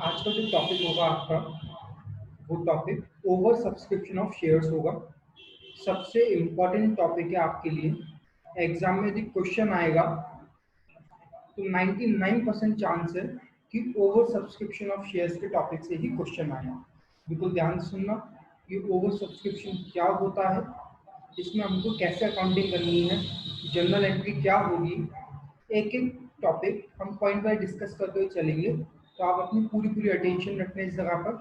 आज का जो टॉपिक होगा आपका वो topic over subscription of shares होगा। सबसे इम्पोर्टेंट टॉपिक है आपके लिए। एग्जाम में यदि क्वेश्चन आएगा तो 99% चांस है कि ओवर सब्सक्रिप्शन ऑफ शेयर्स के टॉपिक से ही क्वेश्चन आएगा। बिल्कुल ध्यान से सुनना। ये ओवर सब्सक्रिप्शन क्या होता है, इसमें हमको कैसे अकाउंटिंग करनी है, जनरल एंट्री क्या होगी, एक एक टॉपिक हम पॉइंट वाइज डिस्कस करते हुए चलेंगे। तो आप अपनी पूरी पूरी अटेंशन रखना इस जगह पर।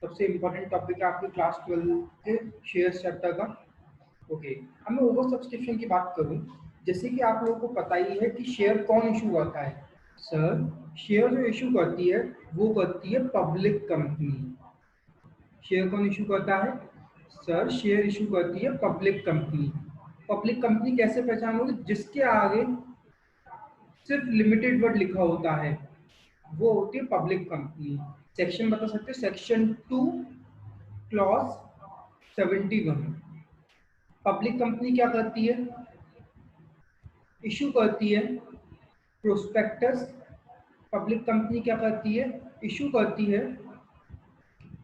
सबसे इम्पोर्टेंट टॉपिक है आपके क्लास 12 के शेयर चैप्टर का। ओके, अब मैं ओवर सब्सक्रिप्शन की बात करूं। जैसे कि आप लोगों को पता ही है कि शेयर कौन इशू करता है। सर, शेयर जो इशू करती है वो करती है पब्लिक कंपनी। शेयर कौन इशू करता है? सर, शेयर इशू करती है पब्लिक कंपनी। पब्लिक कंपनी कैसे पहचान होगी? जिसके आगे सिर्फ लिमिटेड वर्ड लिखा होता है वो होती है पब्लिक कंपनी। सेक्शन बता सकते हैं? Section 2 clause 71। पब्लिक कंपनी क्या करती है? इशू करती है प्रोस्पेक्टस। पब्लिक कंपनी क्या करती है? इशू करती है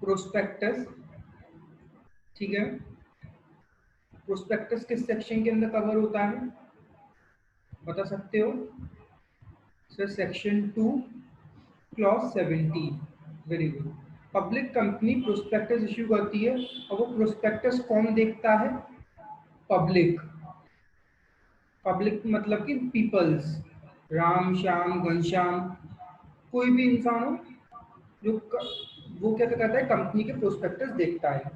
प्रोस्पेक्टस। ठीक है, प्रोस्पेक्टस किस सेक्शन के अंदर कवर होता है बता सकते हो? Sir, section 2 clause 70। Very good. Public company prospectus issue करती है और वो प्रोस्पेक्टस कौन देखता है? पब्लिक। पब्लिक मतलब कि पीपल्स, राम श्याम घनश्याम, कोई भी इंसान हो जो वो क्या कहता है, कंपनी के प्रोस्पेक्टस देखता है।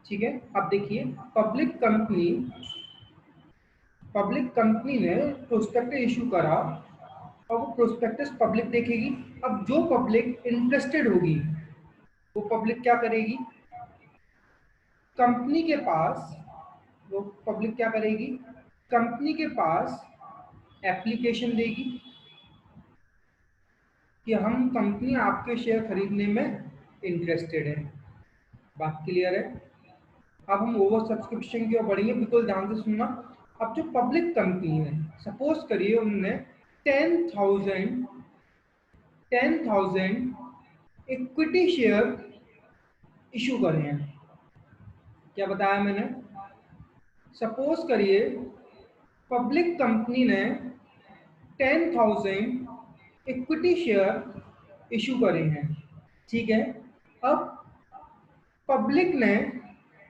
ठीक है, अब देखिए, पब्लिक कंपनी ने प्रोस्पेक्टस इशू करा और वो प्रोस्पेक्टस पब्लिक देखेगी। अब जो पब्लिक इंटरेस्टेड होगी वो पब्लिक क्या करेगी? कंपनी के पास वो पब्लिक क्या करेगी? कंपनी के पास एप्लीकेशन देगी कि हम कंपनी आपके शेयर खरीदने में इंटरेस्टेड है। बात क्लियर है? अब हम ओवर सब्सक्रिप्शन की ओर बढ़ेंगे, बिल्कुल ध्यान से सुनना। अब जो पब्लिक कंपनी है, सपोज करिए उन्होंने 10,000 इक्विटी शेयर इशू करे हैं। क्या बताया मैंने? सपोज करिए पब्लिक कंपनी ने 10,000 इक्विटी शेयर इशू करे हैं। ठीक है, अब पब्लिक ने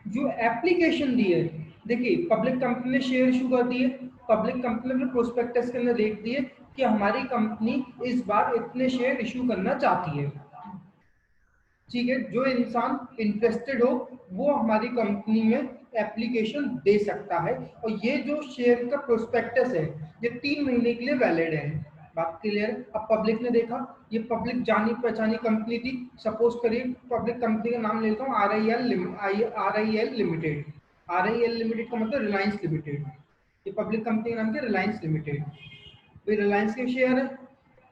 जो एप्लीकेशन दी है, देखिए पब्लिक कंपनी ने शेयर इशू कर दिए। पब्लिक कंपनी ने प्रोस्पेक्टस के अंदर देख दिए कि हमारी कंपनी इस बार इतने शेयर इशू करना चाहती है। ठीक है, जो इंसान इंटरेस्टेड हो वो हमारी कंपनी में एप्लीकेशन दे सकता है। और ये जो शेयर का प्रोस्पेक्टस है ये 3 महीने के लिए वैलिड है। बात क्लियर है? अब पब्लिक ने देखा, ये पब्लिक जानी पहचानी कंपनी थी। सपोज करिए पब्लिक कंपनी का नाम लेता हूँ RIL लिमिटेड। RIL लिमिटेड का मतलब रिलायंस लिमिटेड। ये पब्लिक कंपनी का नाम क्या? रिलायंस लिमिटेड। भाई रिलायंस के शेयर है,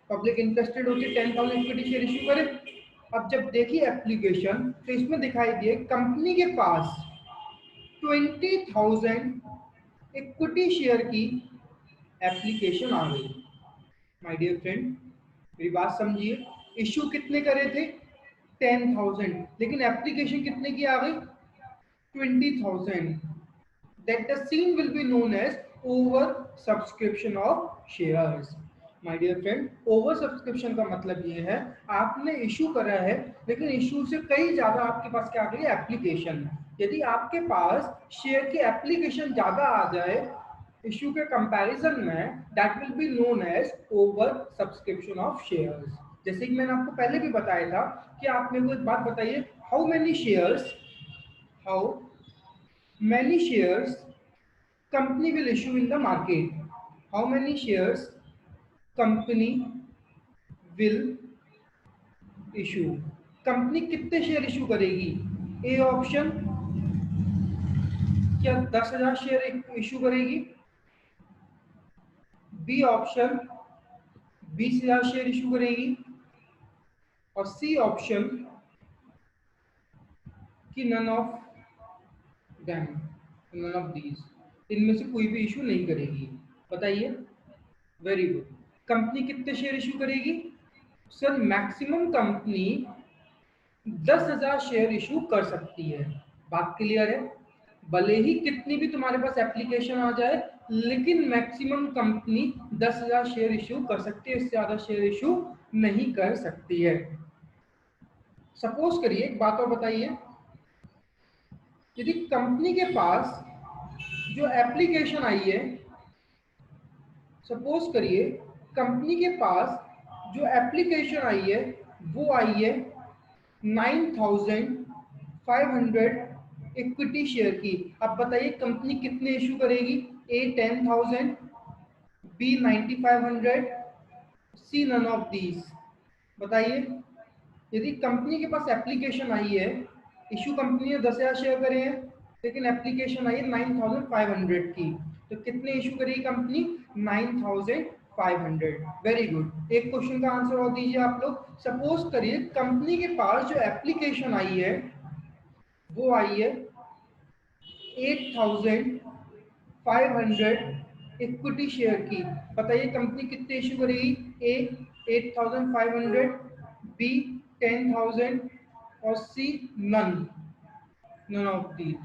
पब्लिक इंटरेस्टेड होती है 10,000 इक्विटी शेयर इशू करे। अब जब देखी एप्लीकेशन तो इसमें दिखाई दिए कंपनी के पास 20,000 इक्विटी शेयर की एप्लीकेशन आ गई। माय डियर फ्रेंड, मेरी बात समझिए। इशू कितने करे थे? 10,000, लेकिन एप्लीकेशन कितने की आ गई? 20,000। That the scene will be known as over subscription of shares. My dear friend, over subscription का मतलब ये है आपने इशू करा है लेकिन इशू से कई ज्यादा आपके पास क्या आ गई? एप्लीकेशन। यदि आपके पास शेयर की एप्लीकेशन ज्यादा आ जाए इशू के कंपैरिजन में, that will be known as over subscription of shares. जैसे कि मैंने आपको पहले भी बताया था कि आप मेरे को एक बात बताइए, how many shares company will issue in the market? How many shares company will issue? Company कितने शेयर इशू करेगी? ए ऑप्शन, क्या 10,000 शेयर इशू करेगी? बी ऑप्शन, 20,000 शेयर इशू करेगी। और सी ऑप्शन कि none of them, none of these, इनमें से कोई भी इशू नहीं करेगी। बताइए। Very good. कंपनी कितने शेयर इशू करेगी? Sir maximum company 10,000 share issue कर सकती है। बात क्लियर है? भले ही कितनी भी तुम्हारे पास एप्लीकेशन आ जाए, लेकिन मैक्सिमम कंपनी 10,000 शेयर इशू कर सकती है, इससे ज्यादा शेयर इशू नहीं कर सकती है। सपोज करिए, एक बात और बताइए, यदि कंपनी के पास जो एप्लीकेशन आई है, सपोज करिए कंपनी के पास जो एप्लीकेशन आई है वो आई है 9,500 इक्विटी शेयर की। अब बताइए कंपनी कितने इशू करेगी? A 10,000, B 9,500, C none of these. बताइए, यदि कंपनी के पास एप्लीकेशन आई है, इशू कंपनी ने 10,000 शेयर करे हैं, लेकिन एप्लीकेशन आई है 9,500 की, तो कितने इशू करेगी कंपनी? 9,500। Very good. एक क्वेश्चन का आंसर और दीजिए आप लोग। सपोज करिए कंपनी के पास जो एप्लीकेशन आई है वो आई है 8,500 इक्विटी शेयर की। बताइए कंपनी कितने इशू करेगी? ए 8,500, बी 10,000 और सी नन ऑफ दीज।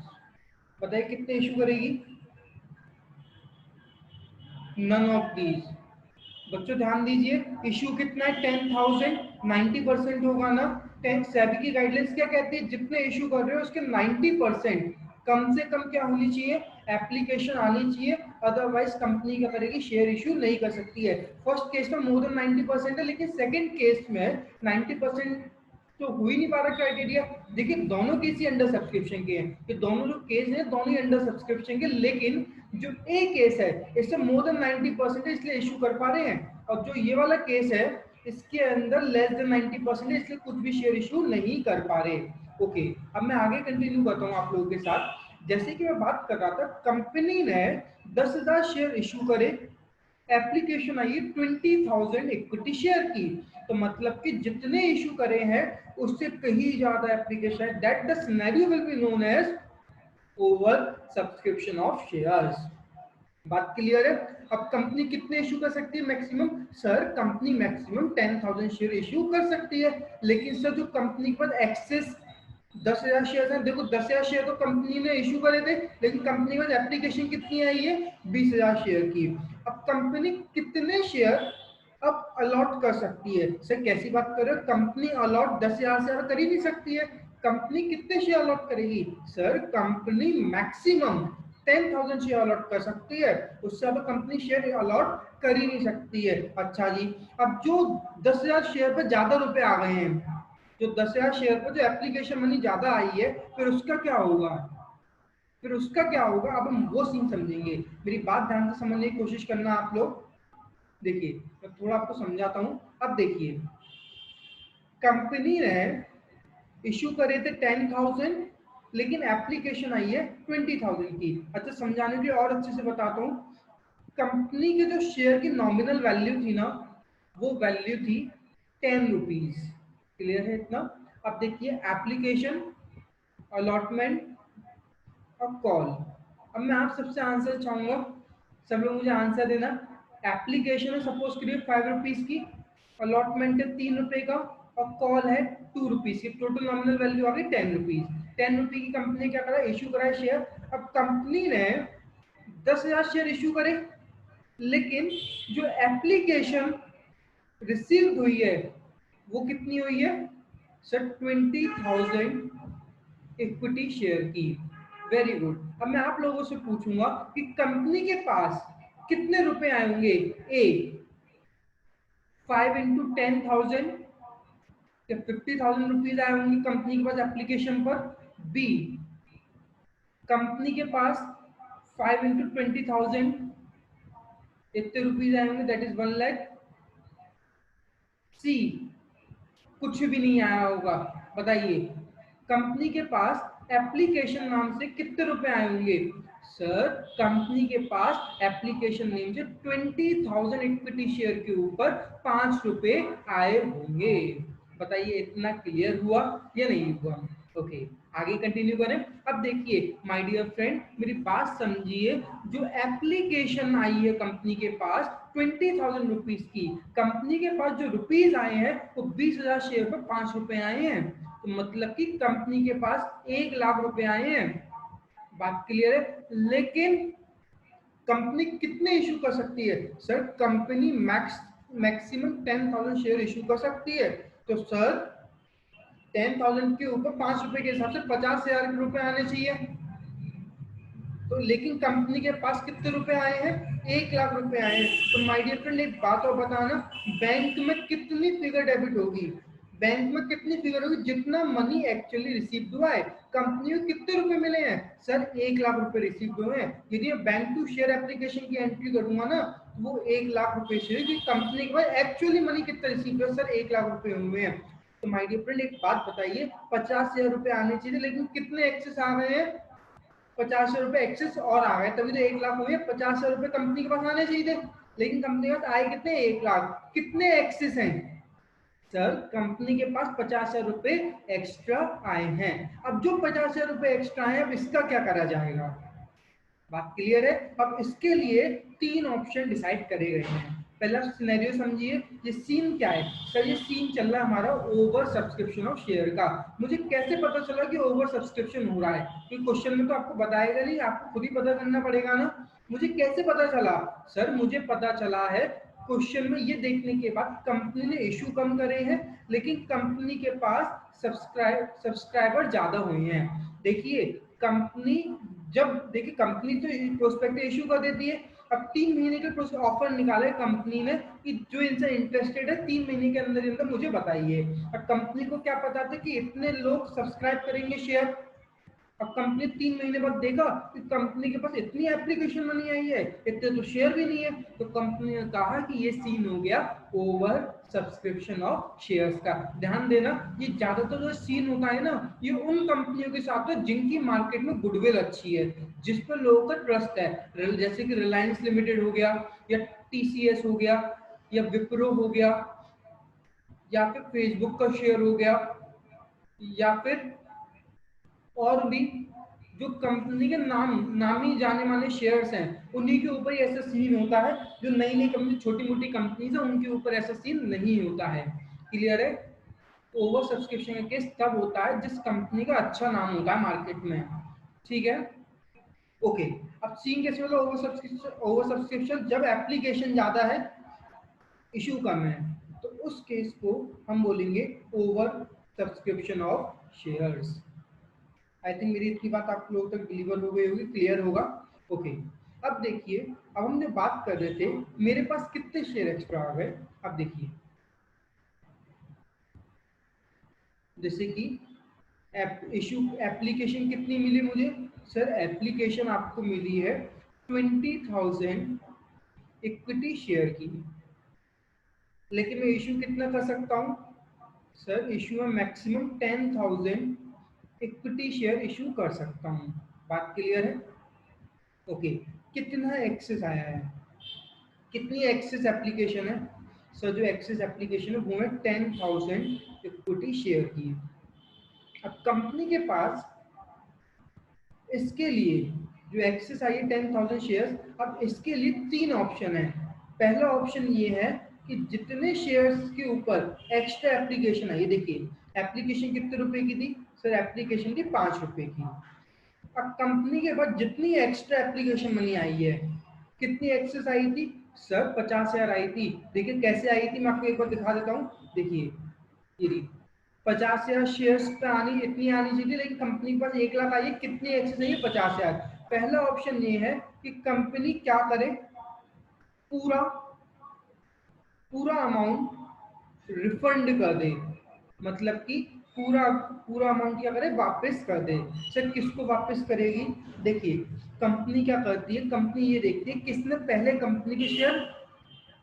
बताइए कितने इशू करेगी? None of these. बच्चों ध्यान दीजिए, इशू कितना है? 10,000, 90% होगा ना। सेबी की गाइडलाइंस क्या कहती है? जितने इशू कर रहे हो उसके 90% कम से कम क्या होनी चाहिए? एप्लीकेशन आनी चाहिए, अदरवाइज कंपनी क्या करेगी? शेयर इशू नहीं कर सकती है। फर्स्ट केस में मोर देन 90% है, लेकिन सेकंड केस में 90% तो हो ही नहीं पा रहा क्राइटेरिया। देखिए दोनों केस ही अंडर सब्सक्रिप्शन के हैं, ये दोनों जो केस हैं दोनों ही अंडर सब्सक्रिप्शन के, लेकिन जो ए केस है इससे मोर देन 90% इसलिए इशू कर पा रहे हैं, और जो ये वाला केस है इसके अंदर लेस देन 90% इसलिए कुछ भी शेयर इशू नहीं कर पा रहे। ओके, अब मैं आगे कंटिन्यू करता हूँ आप लोगों के साथ। जैसे कि मैं बात कर रहा था, कंपनी ने 10,000 शेयर इशू करे, एप्लीकेशन आई है 20,000 इक्विटी शेयर की, तो मतलब कि जितने इशू करे हैं उससे कहीं ज्यादा एप्लीकेशन है। That the scenario will be known as over subscription of shares. बात क्लियर है? अब कंपनी कितने इशू कर सकती है maximum? Sir company maximum 10,000 share issue कर सकती है, लेकिन सर जो कंपनी के पास एक्सेस 10,000 शेयर है, देखो 10,000 शेयर तो कंपनी ने इशू करे थे, लेकिन कंपनी के पास एप्लीकेशन कितनी आई है? 20,000 शेयर की। अब कंपनी कितने शेयर अब अलॉट कर सकती है? सर कैसी बात कर रहे हो? कंपनी अलॉट 10,000 से ज्यादा कर ही नहीं सकती है। कंपनी कितने शेयर अलॉट करेगी? Sir company maximum 10,000 share allot कर सकती है, उससे ज्यादा कंपनी शेयर अलॉट कर ही नहीं सकती है। अच्छा जी, अब जो 10,000 शेयर पर ज्यादा रुपए आ गए हैं, जो 10,000 शेयर पर जो एप्लीकेशन मनी ज्यादा आई है, फिर उसका क्या होगा? फिर उसका क्या होगा? अब हम वो सीन समझेंगे। मेरी बात ध्यान से समझने की कोशिश करना आप लोग। देखिए मैं थोड़ा आपको समझाता हूं। अब देखिए, कंपनी ने इशू करे थे 10,000, लेकिन एप्लीकेशन आई है 20,000 की। अच्छा समझाने के लिए और अच्छे से बताता हूँ। कंपनी के जो शेयर की नॉमिनल वैल्यू थी ना, वो वैल्यू थी 10 रुपीज। क्लियर है इतना? अब देखिए एप्लीकेशन, अलॉटमेंट और कॉल। अब मैं आप सबसे आंसर चाहूंगा, सब लोग मुझे आंसर देना। एप्लीकेशन है सपोज करिए 5 रुपीज की, अलॉटमेंट है 3 रुपए का, और कॉल है 2 रुपीज की। टोटल नॉमिनल वैल्यू आ गई 10 रुपीज। 10 रुपए की कंपनी क्या करा? इशू करा है शेयर। अब कंपनी ने 10,000 शेयर इशू करे, लेकिन जो एप्लीकेशन रिसीव हुई है वो कितनी हुई है? सर 20,000 इक्विटी शेयर की। Very good. अब मैं आप लोगों से पूछूंगा कि कंपनी के पास कितने रुपए आए होंगे? ए 5 इंटू 10,000 या 50,000 रुपीज आए होंगे कंपनी के पास एप्लीकेशन पर। बी कंपनी के पास 5 इंटू 20,000 इतने रुपीज आए होंगे, दैट इज 1 लाख। सी कुछ भी नहीं आया होगा। बताइए कंपनी के पास एप्लीकेशन नाम से कितने रुपए आए होंगे? सर कंपनी के पास एप्लीकेशन नेम से 20,000 इक्विटी शेयर के ऊपर 5 रुपए आए होंगे। बताइए इतना क्लियर हुआ या नहीं हुआ? ओके आगे कंटिन्यू करें। अब देखिए माय डियर फ्रेंड, मेरी बात समझिए। जो एप्लीकेशन आई है कंपनी के पास 20,000 रुपीज की, कंपनी के पास जो रुपीज आए हैं वो 20,000 शेयर पर 5 रुपए आए हैं। तो मतलब कि कंपनी के पास 1 लाख रुपए आए हैं। बात क्लियर है? लेकिन कंपनी कितने इशू कर सकती है? Sir company maximum 10,000 share issue कर सकती है। तो सर 10,000 के ऊपर 5 रुपए के हिसाब से 50,000 के रुपए आने चाहिए। तो लेकिन कंपनी के पास कितने रुपए आए हैं? 1 लाख रुपए आए हैं। तो माय डियर फ्रेंड एक बात और बताना, बैंक में कितनी फिगर डेबिट होगी? बैंक में कितनी फिगर होगी? जितना मनी एक्चुअली रिसीव हुआ है। कंपनी को कितने रुपए मिले हैं? सर 1 लाख रुपए रिसीव हुए हैं। यदि बैंक टू शेयर एप्लीकेशन की एंट्री करूंगा ना, तो वो 1 लाख रुपए शेयर की कंपनी के पास एक्चुअली मनी कितना रिसीव हुआ? सर 1 लाख रुपए हुए हैं। तो माय डियर फ्रेंड एक बात बताइए, 50,000 रुपए आने चाहिए, लेकिन कितने एक्सेस आ गए हैं? 50,000 रुपए एक्सेस और आ गए, तभी तो 1 लाख हुए। 50,000 रुपए कंपनी के पास आने चाहिए थे, लेकिन कंपनी के पास आए कितने? 1 लाख। कितने एक्सेस हैं? सर कंपनी के पास 50,000 रुपए एक्स्ट्रा आए हैं। अब जो 50,000 रुपए एक्स्ट्रा आए, अब इसका क्या करा जाएगा? बात क्लियर है? अब इसके लिए 3 ऑप्शन डिसाइड करे गए हैं। पहला सिनेरियो समझिए, ये सीन क्या है? सर ये सीन चल रहा है हमारा ओवर सब्सक्रिप्शन ऑफ शेयर का। मुझे कैसे पता चला कि ओवर सब्सक्रिप्शन हो रहा है? क्योंकि क्वेश्चन में तो आपको बताएगा नहीं, आपको खुद ही पता करना पड़ेगा ना। मुझे कैसे पता चला? सर मुझे पता चला है क्वेश्चन में ये देखने के बाद, कंपनी ने इशू कम करे हैं, लेकिन कंपनी के पास सब्सक्राइबर ज्यादा हुए हैं। देखिए कंपनी, जब देखिए कंपनी तो प्रोस्पेक्ट इशू कर देती है। अब 3 महीने के ऑफर निकाले कंपनी ने कि जो इनसे इंटरेस्टेड है 3 महीने के अंदर अंदर मुझे बताइए। अब कंपनी को क्या पता था कि इतने लोग सब्सक्राइब करेंगे शेयर। अब कंपनी 3 महीने बाद देखा कि कंपनी के पास इतनी एप्लीकेशन मनी आई है, इतने तो शेयर भी नहीं है। तो कंपनी ने कहा कि ये सीन हो गया ओवर सब्सक्रिप्शन ऑफ शेयर्स का। ध्यान देना, ये ज्यादातर जो सीन होता है ना, ये उन कंपनियों के साथ है जिनकी मार्केट में गुडविल अच्छी है, जिस पर लोगों का ट्रस्ट है। जैसे कि रिलायंस लिमिटेड हो गया, या टीसीएस हो गया, या विप्रो हो गया, या फिर फेसबुक का शेयर हो गया, या फिर और भी जो कंपनी के नामी जाने माने शेयर्स हैं, उन्हीं के ऊपर ऐसा सीन होता है। जो नई नई कंपनी, छोटी मोटी कंपनीज है, उनके ऊपर ऐसा सीन नहीं होता है। क्लियर है? ओवर सब्सक्रिप्शन का केस तब होता है जिस कंपनी का अच्छा नाम होता है मार्केट में। ठीक है? ओके। अब सीन कैसे होगा ओवर सब्सक्रिप्शन? जब एप्लीकेशन ज्यादा है, इशू कम है, तो उस केस को हम बोलेंगे over subscription of shares. I think मेरी इतनी बात आप लोगों तक डिलीवर हो गई होगी, क्लियर होगा। ओके अब देखिए, अब हम जो बात कर रहे थे, मेरे पास कितने शेयर एक्स्ट्रा आ गए। अब देखिए, जैसे कि इशू एप्लीकेशन कितनी मिली मुझे? सर एप्लीकेशन आपको मिली है 20,000 इक्विटी शेयर की, लेकिन मैं इशू कितना कर सकता हूँ? सर इशू में मैक्सिमम 10,000 इक्विटी शेयर इशू कर सकता हूँ। बात क्लियर है? ओके कितना एक्सेस आया है? कितनी एक्सेस एप्लीकेशन है? सर जो एक्सेस एप्लीकेशन है वो है 10,000 इक्विटी शेयर की। अब कंपनी के पास इसके लिए जो एक्सेस आई है 10,000 शेयर, अब इसके लिए 3 ऑप्शन है। पहला ऑप्शन ये है कि जितने शेयर्स के ऊपर एक्स्ट्रा एप्लीकेशन आई, देखिए एप्लीकेशन कितने रुपए की थी? सर एप्लीकेशन थी 5 रुपए की। अब कंपनी के पास जितनी एक्स्ट्रा एप्लीकेशन मनी आई है, कितनी एक्सेस आई थी? सर 50,000 आई थी। देखिए कैसे आई थी, मैं आपको एक बार दिखा देता हूँ। देखिए ये 50,000 शेयर्स पे आनी, इतनी आनी चाहिए, लेकिन कंपनी के पास 1 लाख आई है। कितनी एक्सेस आई है? 50,000। पहला ऑप्शन ये है कि कंपनी क्या करे, पूरा पूरा अमाउंट रिफंड कर दे। मतलब कि पूरा पूरा अमाउंट क्या करे, वापस कर दे। सर किसको वापस करेगी? देखिए कंपनी क्या करती है, कंपनी ये देखती है किसने पहले कंपनी के शेयर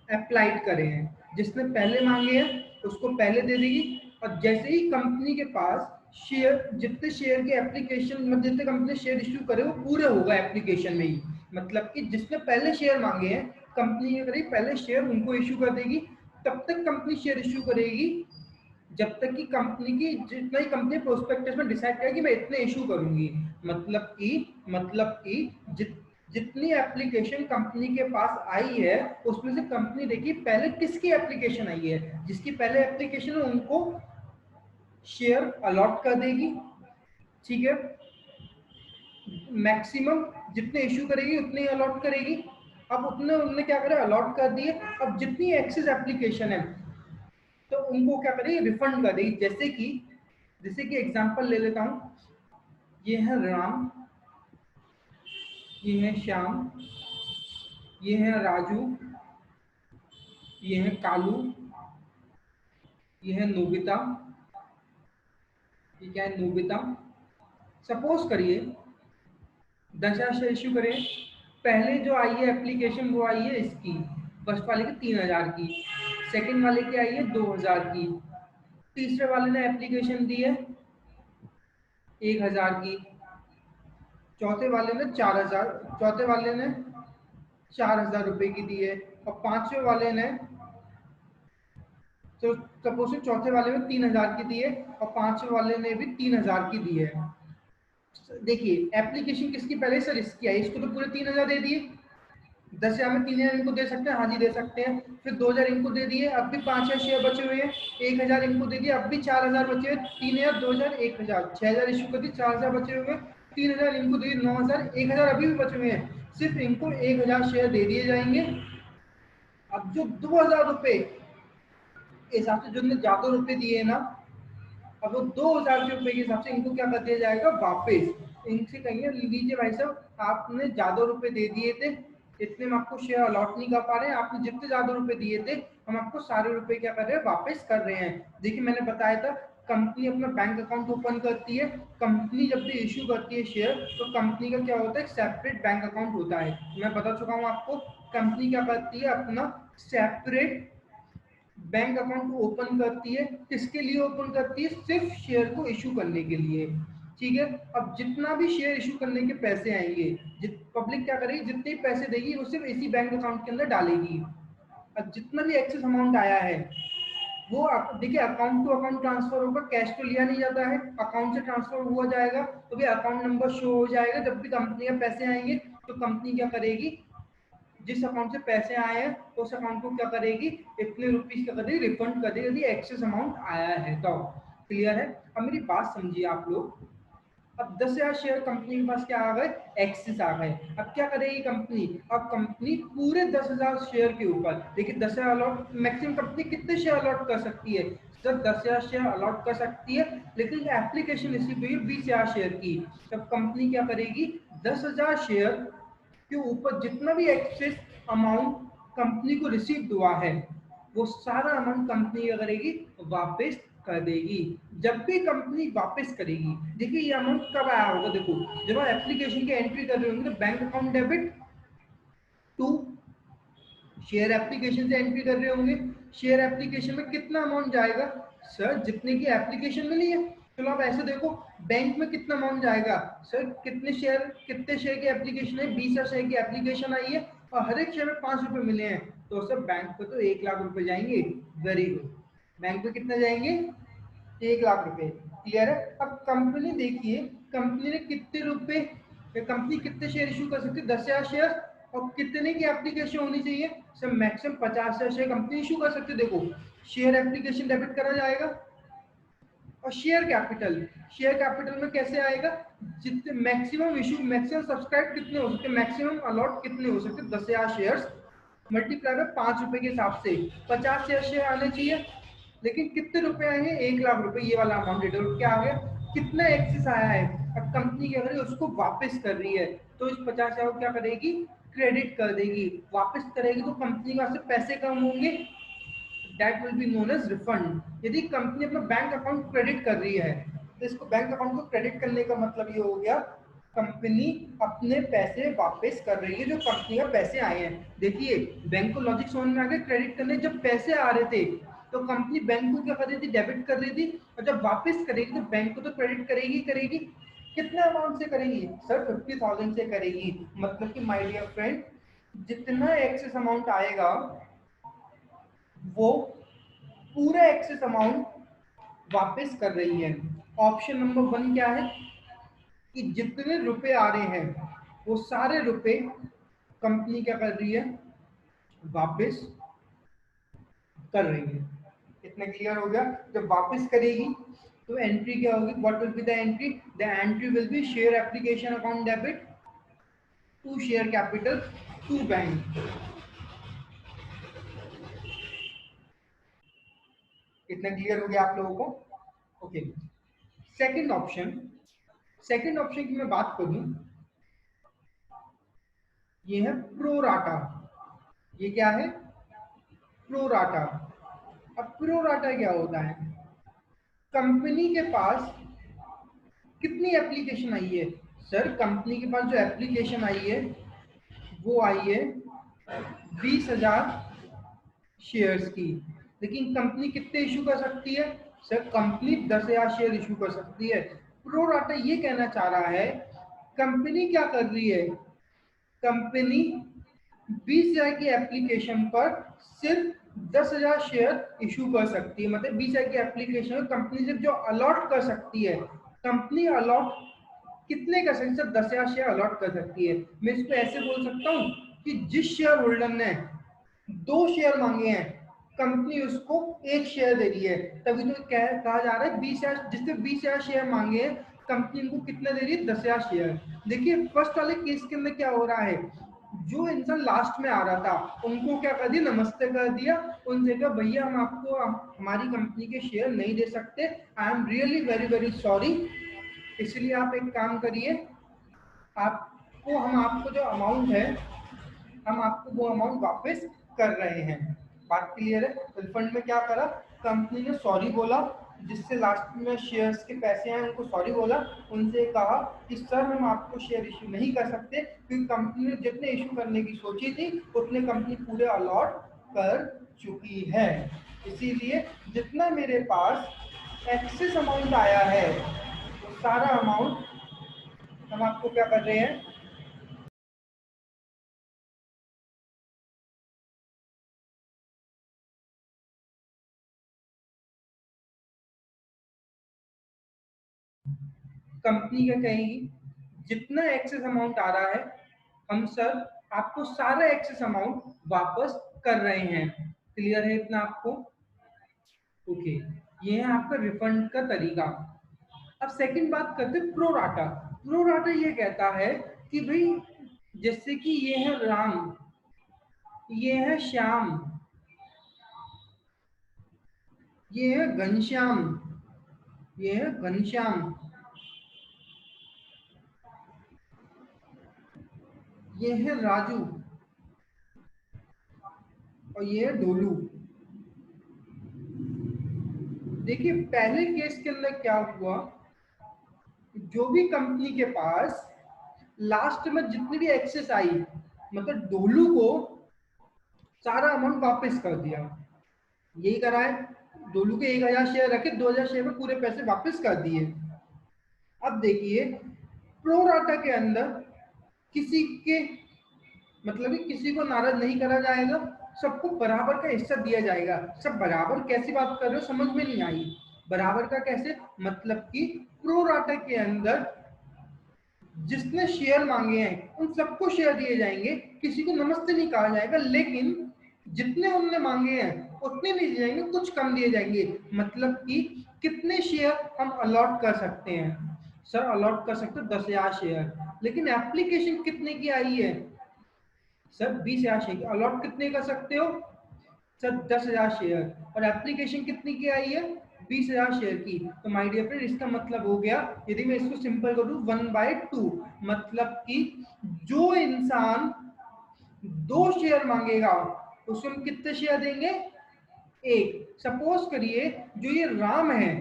अप्लाइड करे हैं। जिसने पहले मांगे हैं उसको पहले दे देगी। और जैसे ही कंपनी के पास शेयर, जितने शेयर के एप्लीकेशन मतलब जितने कंपनी शेयर इश्यू करे वो पूरे होगा एप्लीकेशन में ही। मतलब कि जिसने पहले शेयर मांगे हैं, कंपनी ये करेगी पहले शेयर उनको इश्यू कर देगी। तब तक कंपनी शेयर इश्यू करेगी जब तक कि कंपनी की जितना ही कंपनी प्रोस्पेक्टस में डिसाइड करे कि मैं इतने इशू करूंगी, मतलब कि जितनी एप्लीकेशन कंपनी के पास आई है उसमें से कंपनी देखिए पहले किसकी एप्लीकेशन आई है, जिसकी पहले एप्लीकेशन है उनको शेयर अलॉट कर देगी। ठीक है, मैक्सिमम जितने इशू करेगी उतने ही अलॉट करेगी। अब उतने उन्होंने क्या करा, अलॉट कर दिए। अब जितनी एक्सेस एप्लीकेशन है तो उनको क्या करेगी, रिफंड कर देगी। जैसे कि एग्जांपल ले लेता हूँ, ये है राम, ये है श्याम, ये है राजू, ये है कालू, ये है नोबिता, ये क्या है नोबिता। सपोज करिए 10,000 शेयर इशू करें। पहले जो आई है एप्लीकेशन वो आई है इसकी, फर्स्ट वाले की 3,000 की, सेकंड वाले की आई है 2,000 की, तीसरे वाले ने एप्लीकेशन दी है 1,000 की, चौथे वाले ने 4,000, चौथे वाले ने 4,000 रुपए की दी है, और पांचवें वाले ने, तो सपोज चौथे वाले में 3,000 की दी है और पांचवें वाले ने भी 3,000 की दी है। देखिए एप्लीकेशन किसकी पहले सर, इसकी आई, इसको तो पूरे 3,000 दे दिए। 10,000 में 3,000 इनको दे सकते हैं, हाँ जी दे सकते हैं। फिर 2,000 इनको दे दिए, अब भी 5,000 शेयर बचे हुए हैं। 1,000 इनको दे दिए, अब भी 4,000 बचे हुए। 3,000, 2,000, 1,000, 6,000 इशू कर दी, 4,000 बचे हुए। 3,000 इनको दे दिए, 9,000, 1,000 अभी भी बचे हुए हैं। सिर्फ इनको 1,000 शेयर दे दिए जाएंगे। अब जो 2,000 रुपए हिसाब से जो ज्यादा रुपए दिए ना, अब वो 2,000 रुपए के हिसाब से इनको क्या कर दिया जाएगा, वापस। इनसे कहेंगे लीजिए भाई साहब आपने ज्यादा रुपए दे दिए थे, इतने में आपको शेयर अलॉट नहीं कर पा रहे हैं, आपने जितने ज्यादा रुपए दिए थे हम आपको सारे रुपए क्या कर रहे हैं, वापस कर रहे हैं। देखिए मैंने बताया था कंपनी अपना बैंक अकाउंट ओपन करती है। कंपनी जब भी इश्यू करती है शेयर तो कंपनी का क्या होता है, एक सेपरेट बैंक अकाउंट होता है। मैं बता चुका हूँ आपको, कंपनी क्या करती है, अपना सेपरेट बैंक अकाउंट ओपन करती है। किसके लिए ओपन करती है, सिर्फ शेयर को इशू करने के लिए। ठीक है, अब जितना भी शेयर इशू करने के पैसे आएंगे, पब्लिक क्या करेगी, जितने पैसे देगी वो सिर्फ इसी बैंक अकाउंट के अंदर डालेगी। अब जितना भी एक्सेस अमाउंट आया है वो देखिए अकाउंट टू अकाउंट ट्रांसफर होगा, कैश तो लिया नहीं जाता है, अकाउंट से ट्रांसफर हुआ जाएगा। तो भी अकाउंट नंबर शो हो जाएगा। जब भी कंपनी के पैसे आएंगे तो कंपनी क्या करेगी, जिस अकाउंट से पैसे आए हैं उस अकाउंट को क्या करेगी, इतने रुपीस क्या करेगी, रिफंड कर देगी यदि एक्सेस अमाउंट आया है तो। क्लियर है? अब मेरी बात समझिए आप लोग। अब 10,000 शेयर कंपनी के पास क्या आ गए, एक्सेस आ गए। अब क्या करेगी कंपनी, अब कंपनी पूरे 10,000 शेयर के ऊपर, देखिए 10,000 अलॉट, मैक्सिमम कंपनी कितने शेयर अलॉट कर सकती है, सिर्फ 10,000 शेयर अलॉट कर सकती है। लेकिन एप्लीकेशन इसी पे 20,000 शेयर की, तब कंपनी क्या करेगी, 10,000 शेयर के ऊपर जितना भी एक्सेस अमाउंट कंपनी को रिसीव हुआ है वो सारा अमाउंट कंपनी क्या करेगी, वापस कर देगी। जब भी कंपनी वापस करेगी, देखिए ये अमाउंट कब आया होगा, देखो जब आप एप्लीकेशन की एंट्री कर रहे होंगे तो bank account debit to share application से एंट्री कर रहे होंगे। शेयर एप्लीकेशन में कितना अमाउंट जाएगा, सर जितने की एप्लीकेशन मिली है। चलो आप ऐसे देखो, बैंक में कितना अमाउंट जाएगा, सर कितने शेयर की एप्लीकेशन है, 20,000 शेयर की एप्लीकेशन आई है और हर एक शेयर में 5 रुपए मिले हैं, तो सर बैंक पे तो 1,00,000 रुपए जाएंगे। वेरी गुड, बैंक पे कितने जाएंगे, 1,00,000 रुपए। क्लियर है? अब कंपनी देखिए, कंपनी ने कितने रुपए, कंपनी कितने शेयर इशू कर सकती है, 10,000 शेयर। और कितने की एप्लीकेशन होनी चाहिए, sir maximum 50,000 share company issue कर सकती है। देखो शेयर एप्लीकेशन डेबिट करा जाएगा और शेयर कैपिटल में कैसे आएगा, जितने मैक्सिमम इशू, मैक्सिमम सब्सक्राइब कितने हो सकते, मैक्सिमम अलॉट कितने हो सकते, 10,000 शेयर मल्टीप्लाई में 5 रुपए के हिसाब से 50,000 शेयर आने चाहिए। लेकिन कितने रुपए आए हैं, 1,00,000 रुपए, ये वाला अमाउंट रिटर्न क्या आ गया, कितना एक्सेस आया है। अब कंपनी क्या करेगी, उसको वापस कर रही है तो इस 50,000 को क्या करेगी, क्रेडिट कर देगी। वापस करेगी तो कंपनी के पास से पैसे कम होंगे, that will be known as refund. यदि कंपनी अपना बैंक अकाउंट क्रेडिट कर रही है तो इसको बैंक अकाउंट को क्रेडिट करने का मतलब ये हो गया, कंपनी अपने पैसे वापस कर रही है, जो कंपनी का पैसे आए हैं। देखिए बैंक को लॉजिक समझ में आ गया, क्रेडिट करने जब पैसे आ रहे थे तो कंपनी बैंक को क्या कर रही थी, डेबिट कर रही थी, और जब वापस करेगी तो बैंक को तो क्रेडिट करेगी करेगी। कितना अमाउंट से करेगी, सर 50,000 से करेगी। मतलब कि माय डियर फ्रेंड, जितना एक्सेस अमाउंट आएगा वो पूरा एक्सेस अमाउंट वापस कर रही है। ऑप्शन नंबर 1 क्या है कि जितने रुपए आ रहे हैं वो सारे रुपए कंपनी क्या कर रही है, वापस कर रही है। इतना क्लियर हो गया। जब वापस करेगी तो एंट्री क्या होगी, what will be the entry, the entry will be share application account debit to share capital to bank. इतना क्लियर हो गया आप लोगों को। Okay, second option, second option की मैं बात करूं, ये है प्रो राटा। ये क्या है, प्रो राटा। अब प्रो राटा क्या होता है, कंपनी के पास कितनी एप्लीकेशन आई है, सर कंपनी के पास जो एप्लीकेशन आई है वो आई है 20,000 शेयर्स की। लेकिन कंपनी कितने इशू कर सकती है, सर कंपनी 10,000 शेयर इशू कर सकती है। प्रो राटा ये कहना चाह रहा है कंपनी क्या कर रही है, कंपनी 20,000 की एप्लीकेशन पर सिर्फ 10,000 शेयर इशू कर सकती है। मतलब 20,000 की एप्लीकेशन कंपनी सिर्फ जो अलॉट कर सकती है, कंपनी अलॉट कितने कर सकती है, सिर्फ 10,000 शेयर अलॉट कर सकती है। मैं इसको ऐसे बोल सकता हूँ कि जिस शेयर होल्डर ने 2 शेयर मांगे हैं कंपनी उसको 1 शेयर दे रही है। तभी तो कहा जा रहा है 20,000, जिससे 20,000 शेयर मांगे हैं कंपनी उनको कितना दे रही है, 10,000 शेयर। देखिए फर्स्ट वाले केस के अंदर क्या हो रहा है, जो इंसान लास्ट में आ रहा था उनको क्या कर दिया, नमस्ते कर दिया, उनसे कहा भैया हम आपको हमारी कंपनी के शेयर नहीं दे सकते, I am really very very sorry, इसलिए आप एक काम करिए, आपको हम आपको जो अमाउंट है हम आपको वो अमाउंट वापस कर रहे हैं। बात क्लियर है। रिफंड में क्या करा, कंपनी ने सॉरी बोला, जिससे लास्ट में शेयर्स के पैसे आए उनको सॉरी बोला, उनसे कहा कि सर हम आपको शेयर इशू नहीं कर सकते क्योंकि कंपनी ने जितने इशू करने की सोची थी उतने कंपनी पूरे अलॉट कर चुकी है, इसीलिए जितना मेरे पास एक्सेस अमाउंट आया है वो सारा अमाउंट हम आपको क्या कर रहे हैं, कंपनी क्या कहेगी, जितना एक्सेस अमाउंट आ रहा है हम सर आपको सारा एक्सेस अमाउंट वापस कर रहे हैं। क्लियर है इतना आपको। ओके, ये है आपका रिफंड का तरीका। अब सेकंड बात करते हैं प्रो राटा। प्रो राटा ये कहता है कि भाई जैसे कि ये है राम, ये है श्याम, ये है घनश्याम, ये है घनश्याम, ये है राजू और ये है ढोलू। देखिए पहले केस के अंदर क्या हुआ, जो भी कंपनी के पास लास्ट में जितनी भी एक्सेस आई, मतलब ढोलू को सारा अमाउंट वापस कर दिया, यही करा है। डोलू के 1,000 शेयर रखे, 2,000 शेयर में पूरे पैसे वापस कर दिए। अब देखिए प्रो राटा के अंदर किसी के मतलब कि किसी को नाराज नहीं करा जाएगा, सबको बराबर का हिस्सा दिया जाएगा। सब बराबर कैसी बात कर रहे हो समझ में नहीं आई, बराबर का कैसे, मतलब कि प्रो राटा के अंदर जिसने शेयर मांगे हैं उन सबको शेयर दिए जाएंगे, किसी को नमस्ते नहीं कहा जाएगा, लेकिन जितने उनने मांगे हैं उतने नहीं दिए जाएंगे, कुछ कम दिए जाएंगे। मतलब कि कितने शेयर हम अलॉट कर सकते हैं, सर अलॉट कर सकते हैं 10,000 शेयर, लेकिन एप्लीकेशन कितने की आई है, सर 20,000 शेयर। अलॉट कितने कर सकते हो, सर 10,000 शेयर, और एप्लीकेशन कितनी की आई है, 20,000 शेयर की। तो माय डियर फ्रेंड इसका मतलब हो गया, यदि मैं इसको सिंपल करूं 1/2, मतलब कि जो इंसान 2 शेयर मांगेगा उसको हम कितने शेयर देंगे, 1। सपोज करिए जो ये राम है,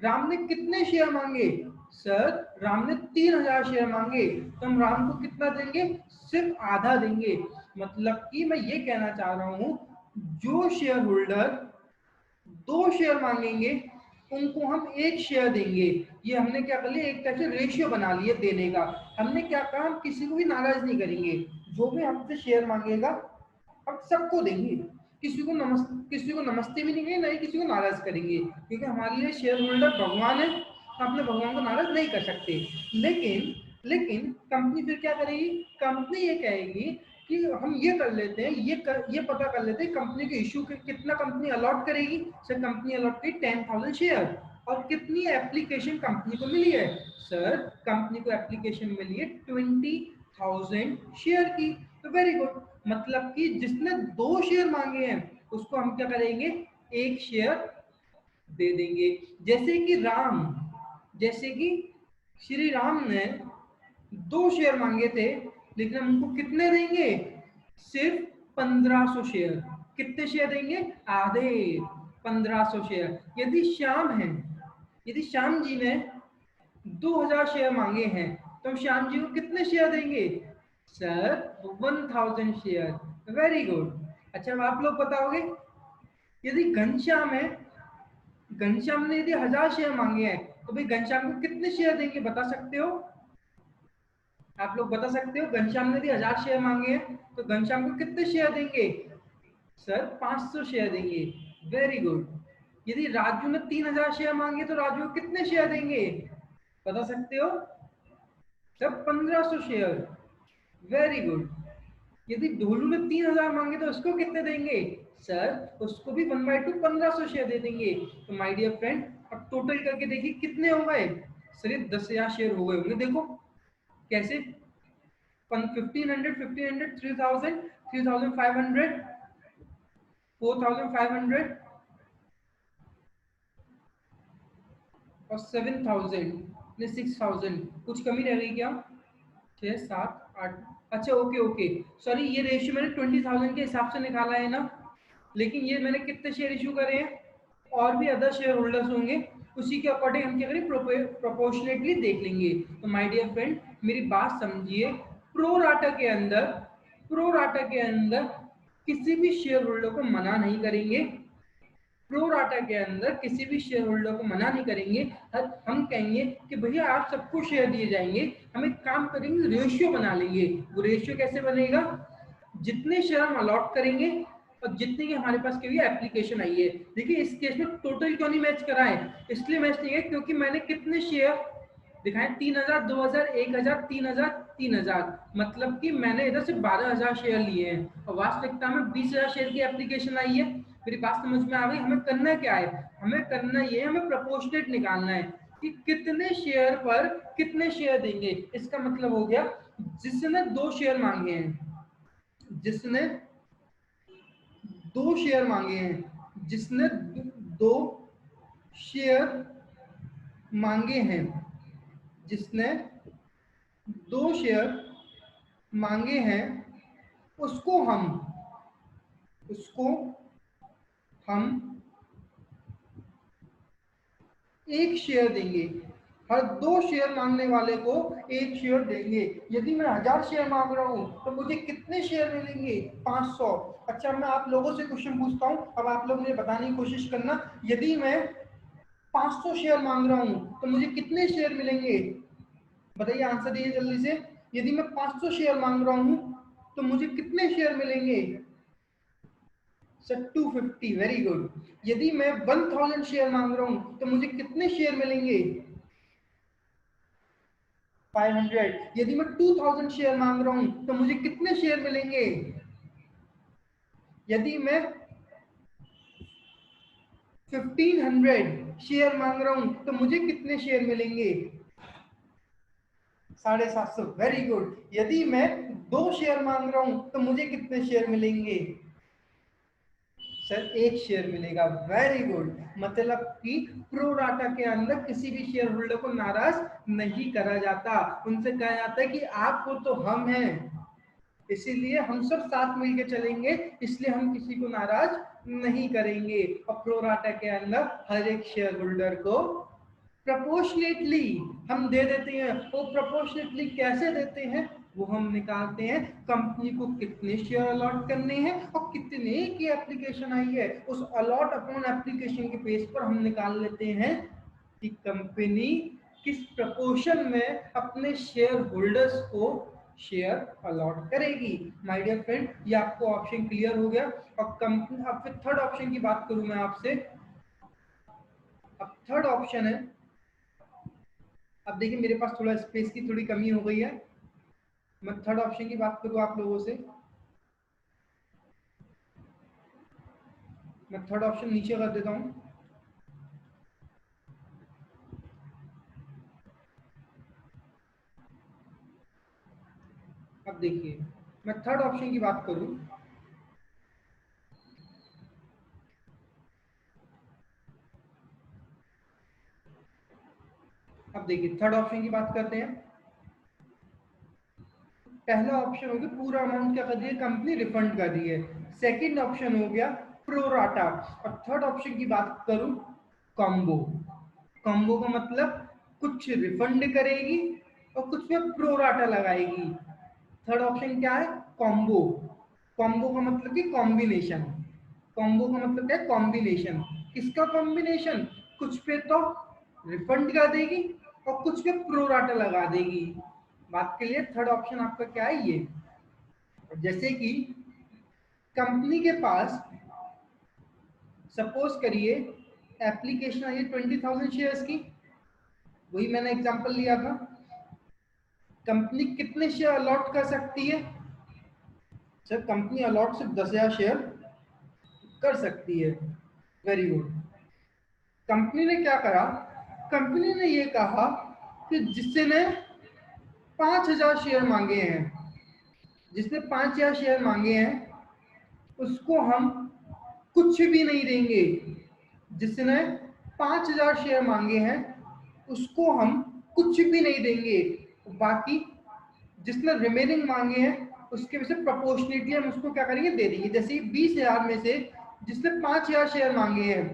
राम ने कितने शेयर मांगे, सर राम ने 3,000 शेयर मांगे, तो हम राम को कितना देंगे, सिर्फ आधा देंगे। मतलब कि मैं ये कहना चाह रहा हूं जो शेयर होल्डर 2 शेयर मांगेंगे उनको हम 1 शेयर देंगे। ये हमने क्या कर लिया, एक तरह से रेशियो बना लिया देने का। हमने क्या कहा, हम किसी को भी नाराज नहीं करेंगे, जो भी हमसे शेयर मांगेगा हम सबको देंगे। किसी को नमस्ते भी नहीं करेंगे, नहीं किसी को नाराज करेंगे, क्योंकि हमारे लिए शेयर होल्डर भगवान है, तो अपने भगवान को नाराज नहीं कर सकते। लेकिन लेकिन कंपनी फिर क्या करेगी? कंपनी ये कहेगी कि हम ये कर लेते हैं, ये पता कर लेते हैं कंपनी के इशू के कितना कंपनी अलॉट करेगी। सर कंपनी अलॉट करेगी 10,000 शेयर। और कितनी एप्लीकेशन कंपनी को मिली है? सर कंपनी को एप्लीकेशन मिली है 20,000 शेयर की। तो वेरी गुड, मतलब कि जिसने 2 शेयर मांगे हैं उसको हम क्या करेंगे? 1 शेयर दे देंगे। जैसे कि श्री राम ने 2 शेयर मांगे थे, लेकिन हम उनको कितने देंगे? सिर्फ 1500 शेयर। कितने शेयर देंगे? आधे, 1500 शेयर। यदि श्याम जी ने 2000 शेयर मांगे हैं, तो हम श्याम जी को कितने शेयर देंगे? Sir 1000 share. Very good. अच्छा, अब आप लोग बताओगे, यदि घनश्याम ने यदि 1000 शेयर मांगे हैं, तो भाई घनश्याम को कितने शेयर देंगे? बता सकते हो? आप लोग बता सकते हो? घनश्याम ने यदि 1000 शेयर मांगे हैं, तो घनश्याम को कितने शेयर देंगे? सर 500 शेयर देंगे। Very good. यदि राजू ने 3000 शेयर मांगे, तो राजू को कितने शेयर देंगे? बता सकते हो? Sir 1500 share. Very good. यदि ढोलू ने 3000 मांगे, तो उसको कितने देंगे? सर उसको भी 1/2 1500 शेयर दे देंगे। तो माय डियर फ्रेंड, अब टोटल करके देखिए कितने हो गए। सिर्फ 10,000 शेयर हो गए होंगे। देखो कैसे, 1500, 1500, 3000, 3500, 4500 और 7000 ने 6000। कुछ कमी रह गई क्या? 6, 7, 8। अच्छा ओके ओके, सॉरी, ये रेशियो मैंने 20,000 के हिसाब से निकाला है ना, लेकिन ये मैंने कितने शेयर इशू करे हैं? और भी अदर शेयर होल्डर्स होंगे, उसी के अकॉर्डिंग हम क्या करें? प्रोपोर्शनेटली देख लेंगे। तो माय डियर फ्रेंड, मेरी बात समझिए। प्रो राटा के अंदर किसी भी शेयर होल्डर को मना नहीं करेंगे। प्रो राटा के अंदर किसी भी शेयर होल्डर को मना नहीं करेंगे। हम कहेंगे कि भैया आप सबको शेयर दिए जाएंगे, हम एक काम करेंगे, रेशियो बना लेंगे। वो रेशियो कैसे बनेगा? जितने शेयर हम अलॉट करेंगे और जितने की हमारे पास की एप्लीकेशन आई है। देखिए इस केस में टोटल क्यों नहीं मैच करा है? इसलिए मैच नहीं है क्योंकि मैंने कितने शेयर दिखाए? 3000, 2000, 1000, 3000, 3000। मतलब कि मैंने इधर से 12000 शेयर लिए हैं और वास्तविकता में 20,000 शेयर की एप्लीकेशन आई है। मेरी बात समझ में आ गई? हमें करना क्या है? हमें करना ये है, हमें प्रोपोर्शनेट निकालना है कि कितने शेयर पर कितने शेयर देंगे। इसका मतलब हो गया जिसने 2 शेयर मांगे हैं, जिसने 2 शेयर मांगे हैं, जिसने 2 शेयर मांगे हैं, जिसने 2 शेयर मांगे हैं, उसको हम 1 शेयर देंगे। हर 2 शेयर मांगने वाले को 1 शेयर देंगे। यदि मैं 1000 शेयर मांग रहा हूं, तो मुझे कितने शेयर मिलेंगे? 500। अच्छा, मैं आप लोगों से क्वेश्चन पूछता हूं, अब आप लोग मुझे बताने की कोशिश करना। यदि मैं 500 शेयर मांग रहा हूं, तो मुझे कितने शेयर मिलेंगे? बताइए, आंसर दीजिए जल्दी से। यदि मैं 500 शेयर मांग रहा हूं, तो मुझे कितने शेयर मिलेंगे? सर 250। Very good. यदि मैं 1000 शेयर मांग रहा हूं, तो मुझे कितने शेयर मिलेंगे? 500। यदि मैं 2000 शेयर मांग रहा हूं, तो मुझे कितने शेयर मिलेंगे? यदि मैं 1500 शेयर मांग रहा हूं, तो मुझे कितने शेयर मिलेंगे? 750। Very good. यदि मैं 2 शेयर मांग रहा हूं, तो मुझे कितने शेयर मिलेंगे? सर 1 शेयर मिलेगा। Very good. मतलब कि प्रो राटा के अंदर किसी भी शेयर होल्डर को नाराज नहीं करा जाता। उनसे कहा जाता है कि आपको तो हम हैं, इसीलिए हम सब साथ मिलकर चलेंगे, इसलिए हम किसी को नाराज नहीं करेंगे। और प्रो राटा के अंदर हर एक शेयर होल्डर को प्रोपोर्शनेटली हम दे देते हैं। वो प्रोपोर्शनेटली कैसे देते हैं? वो हम निकालते हैं, कंपनी को कितने शेयर अलॉट करने हैं और कितने की एप्लीकेशन आई है, उस अलॉट अपॉन एप्लीकेशन के बेस पर हम निकाल लेते हैं कि कंपनी किस प्रपोर्शन में अपने शेयर होल्डर्स को शेयर अलॉट करेगी। माय डियर फ्रेंड, ये आपको ऑप्शन क्लियर हो गया। और कंपनी, अब फिर थर्ड ऑप्शन की बात करूं मैं आपसे। अब थर्ड ऑप्शन है, अब देखिए मेरे पास थोड़ा स्पेस की थोड़ी कमी हो गई है, मैं थर्ड ऑप्शन की बात करूं आप लोगों से। मैं थर्ड ऑप्शन नीचे कर देता हूं। अब देखिए मैं थर्ड ऑप्शन की बात करूं, अब देखिए थर्ड ऑप्शन की बात करते हैं। पहला ऑप्शन हो गया पूरा अमाउंट क्या कर रही है कंपनी, रिफंड कर रही है। सेकंड ऑप्शन हो गया प्रोराटा। और थर्ड ऑप्शन की बात करूं, कॉम्बो। कॉम्बो का मतलब कुछ रिफंड करेगी और कुछ में प्रोराटा लगाएगी। थर्ड ऑप्शन क्या है, कॉम्बो। कॉम्बो का मतलब कि कॉम्बिनेशन। कॉम्बो का मतलब क्या है, कॉम्बिनेशन। किसका कॉम्बिनेशन, कुछ पे तो रिफंड कर देगी और कुछ पे प्रोराटा लगा देगी। बात के लिए थर्ड ऑप्शन आपका क्या है ये। जैसे कि कंपनी के पास सपोज करिए एप्लीकेशन आई है 20,000 शेयर्स की, वही मैंने एग्जांपल लिया था। कंपनी कितने शेयर अलॉट कर सकती है, सर कंपनी अलॉट सिर्फ 10,000 शेयर कर सकती है। Very good. कंपनी ने क्या करा, कंपनी ने ये कहा कि जिसने 5,000 शेयर मांगे हैं, जिसने 5,000 शेयर मांगे हैं उसको हम कुछ भी नहीं देंगे। जिसने 5,000 शेयर मांगे हैं उसको हम कुछ भी नहीं देंगे। बाकी जिसने रिमेनिंग मांगे हैं उसके वजह से प्रोपोर्शनेटली हम उसको क्या करेंगे, दे देंगे। जैसे 20,000 में से जिसने 5,000 शेयर मांगे हैं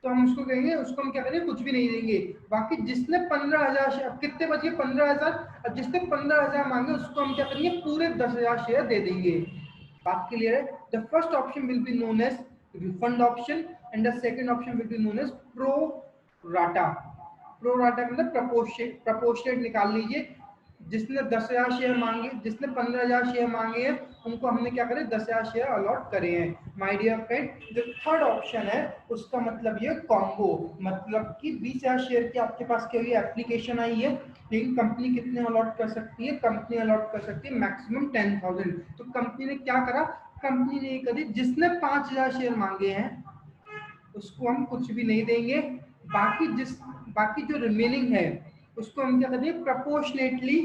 तो हम उसको कहेंगे, उसको हम क्या करेंगे, कुछ भी नहीं देंगे। बाकी जिसने 15,000 शेयर, अब कितने बचे 15,000, अब जिसने 15,000 मांगे उसको हम क्या करेंगे, पूरे 10,000 शेयर दे देंगे। बात क्लियर है। The first option will be known as refund option and the second option will be known as pro rata. Pro rata मतलब प्रपोर्शनेट निकाल लीजिए। जिसने 10,000 शेयर मांगे, जिसने 15,000 शेयर मांगे हैं उनको हमने क्या करे, 10,000 शेयर अलॉट करे हैं। माय डियर फ्रेंड, जो थर्ड ऑप्शन है उसका मतलब ये कॉम्बो, मतलब कि 20,000 शेयर की आपके पास क्या हुई, एप्लीकेशन आई है, लेकिन कंपनी कितने अलॉट कर सकती है, कंपनी अलॉट कर सकती है मैक्सिमम 10,000। तो कंपनी ने क्या करा, कंपनी ने ये करी जिसने 5,000 शेयर मांगे हैं उसको हम कुछ भी नहीं देंगे। बाकी जो रिमेनिंग है उसको हम क्या करेंगे, प्रपोर्शनेटली।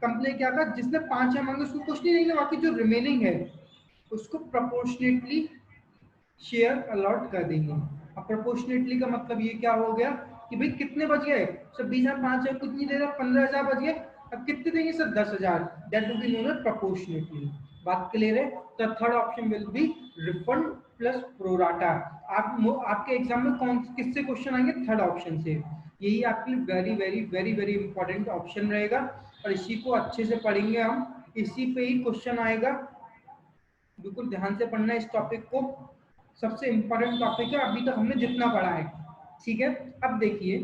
कंपनी क्या कर, जिसने 5,000 मांगे उसको कुछ नहीं देंगे, बाकी जो रिमेनिंग है उसको प्रपोर्शनेटली शेयर अलॉट कर देंगे। अब प्रोपोर्शनेटली का मतलब ये क्या हो गया कि भाई कितने बच गए, सब 20,000 5,000 कुछ नहीं दे रहा, 15,000 बच गए, अब कितने देंगे sir, 10,000। That will be known as proportionately. बात क्लियर है। तो third option will be refund plus pro rata. आपके एग्जाम में कौन किससे क्वेश्चन आएंगे, थर्ड ऑप्शन से। यही आपके लिए very very very very important option रहेगा और इसी को अच्छे से पढ़ेंगे हम, इसी पे ही क्वेश्चन आएगा। बिल्कुल ध्यान से पढ़ना है इस टॉपिक को, सबसे इंपॉर्टेंट टॉपिक है अभी तक हमने जितना पढ़ा है। ठीक है। अब देखिए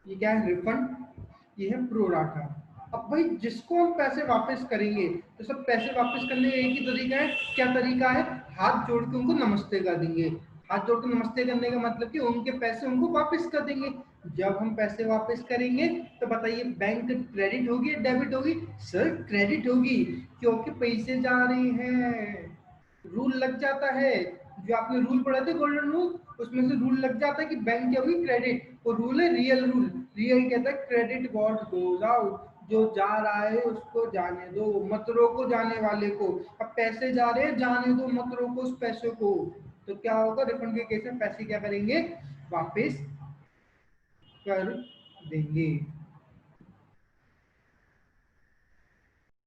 ये क्या है, रिफंड, ये है प्रोराटा। अब भाई जिसको हम पैसे वापस करेंगे तो सब पैसे वापस करने का एक ही तरीका है, क्या तरीका है, हाथ जोड़ के उनको नमस्ते कर देंगे। हाथ जोड़ के नमस्ते करने का मतलब कि उनके पैसे उनको वापस कर देंगे। जब हम पैसे वापस करेंगे तो बताइए बैंक क्रेडिट होगी या डेबिट होगी, सर क्रेडिट होगी, क्योंकि पैसे जा रहे हैं। रूल लग जाता है, जो आपने रूल पढ़ा थे गोल्डन रूल, उसमें से रूल लग जाता है कि बैंक क्या होगी, क्रेडिट। वो रूल है रियल रूल। रियल कहता है क्रेडिट व्हाट गोज आउट, जो जा रहा है उसको जाने दो, मत रोको जाने वाले को। अब पैसे जा रहे हैं, जाने दो, मत रोको उस पैसे को। तो क्या होगा, रिफंड के केस में पैसे क्या करेंगे, वापस कर देंगे।